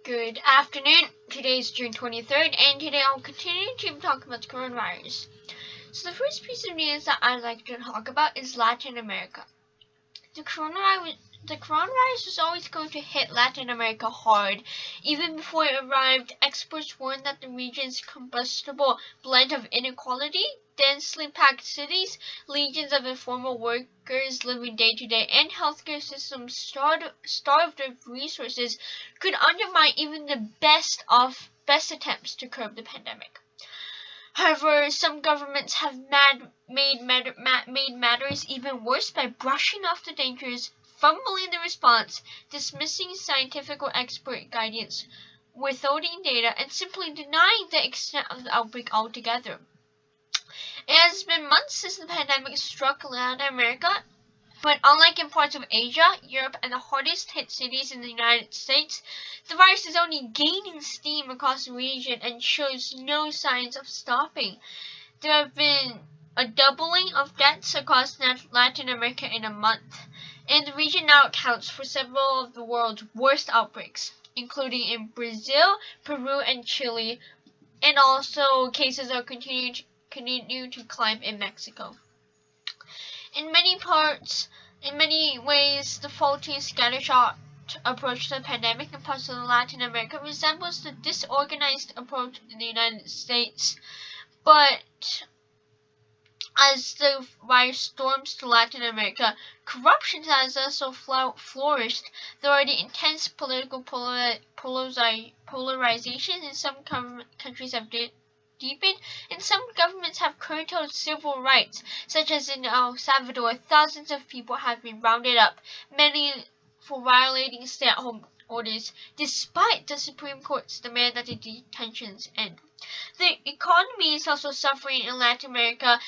Good afternoon. Today is June 23rd, and today I'll continue to talk about the coronavirus. So the first piece of news that I'd like to talk about is Latin America. The coronavirus was always going to hit Latin America hard. Even before it arrived, experts warned that the region's combustible blend of inequality, densely packed cities, legions of informal workers living day to day, and healthcare systems starved of resources could undermine even the best attempts to curb the pandemic. However, some governments have made matters even worse by brushing off the dangers, fumbling the response, dismissing scientific or expert guidance, withholding data, and simply denying the extent of the outbreak altogether. It has been months since the pandemic struck Latin America, but unlike in parts of Asia, Europe, and the hardest hit cities in the United States, the virus is only gaining steam across the region and shows no signs of stopping. There have been a doubling of deaths across Latin America in a month, and the region now accounts for several of the world's worst outbreaks, including in Brazil, Peru, and Chile, and also cases are continue to climb in Mexico. In many ways, the faulty scattershot approach to the pandemic in parts of Latin America resembles the disorganized approach in the United States. But as the virus storms to Latin America, corruption has also flourished. The already intense political polarization in some countries have deepened, and some governments have curtailed civil rights, such as in El Salvador. Thousands of people have been rounded up, many for violating stay-at-home orders, despite the Supreme Court's demand that the detentions end. The economy is also suffering in Latin America,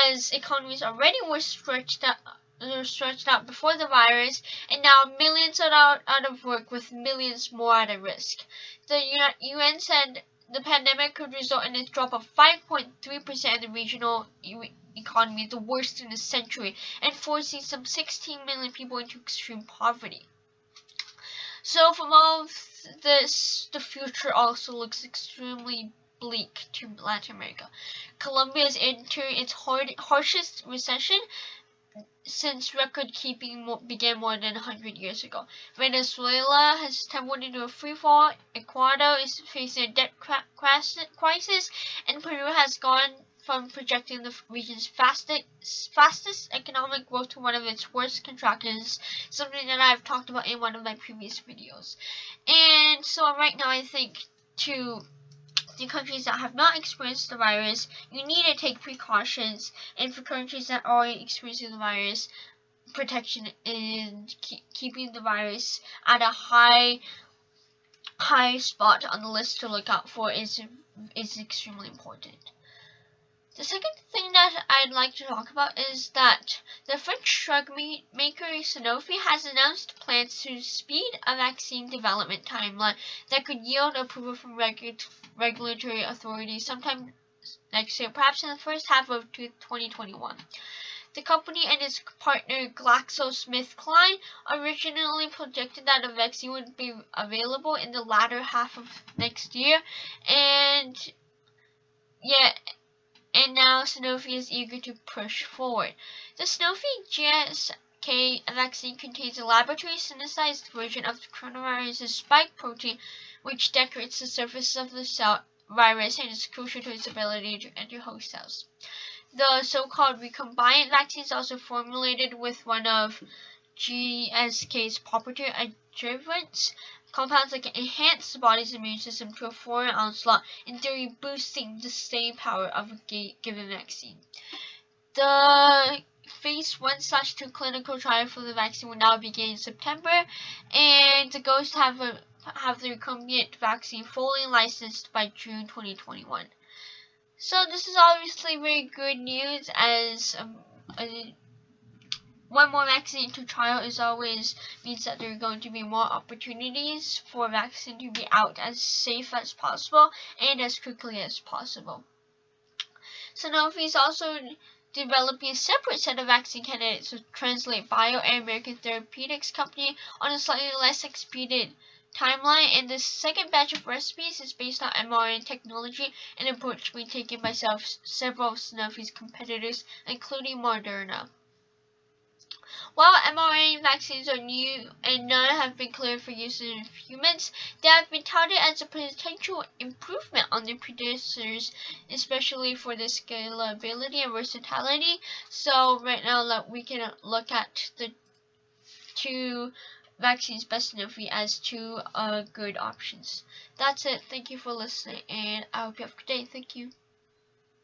as economies already were stretched out before the virus, and now millions are out of work, with millions more at risk. The UN said the pandemic could result in a drop of 5.3% in the regional economy, the worst in a century, and forcing some 16 million people into extreme poverty. So from all of this, the future also looks extremely bleak to Latin America. Colombia is entering its harshest recession since record-keeping began more than 100 years ago. Venezuela has tumbled into a freefall, Ecuador is facing a debt crisis, and Peru has gone from projecting the region's fastest economic growth to one of its worst contractions, something that I've talked about in one of my previous videos. And so right now I think to the countries that have not experienced the virus, you need to take precautions, and for countries that are experiencing the virus, protection and keeping the virus at a high spot on the list to look out for is extremely important. The second thing that I'd like to talk about is that the French drug maker Sanofi has announced plans to speed a vaccine development timeline that could yield approval from regulatory authorities sometime next year, perhaps in the first half of 2021. The company and its partner GlaxoSmithKline originally projected that a vaccine would be available in the latter half of next year, and now Sanofi is eager to push forward. The Sanofi GSK vaccine contains a laboratory-synthesized version of the coronavirus's spike protein, which decorates the surface of the virus and is crucial to its ability to enter host cells. The so-called recombinant vaccine is also formulated with one of GSK's proprietary adjuvants, compounds that can enhance the body's immune system to a foreign onslaught, in theory boosting the staying power of a given vaccine. The phase 1/2 clinical trial for the vaccine will now begin in September, and the goal is to have the recombinant vaccine fully licensed by June 2021. So this is obviously very good news, as one more vaccine into trial is always means that there are going to be more opportunities for vaccine to be out as safe as possible and as quickly as possible. Sanofi is also developing a separate set of vaccine candidates with Translate Bio, an American therapeutics company, on a slightly less expedited timeline, and the second batch of recipes is based on mRNA technology, an approach being taken by several of Sanofi's competitors, including Moderna. While mRNA vaccines are new and none have been cleared for use in humans, they have been touted as a potential improvement on their predecessors, especially for the scalability and versatility. So right now we can look at the two vaccines by Sanofi as two good options. That's it. Thank you for listening, and I hope you have a good day. Thank you.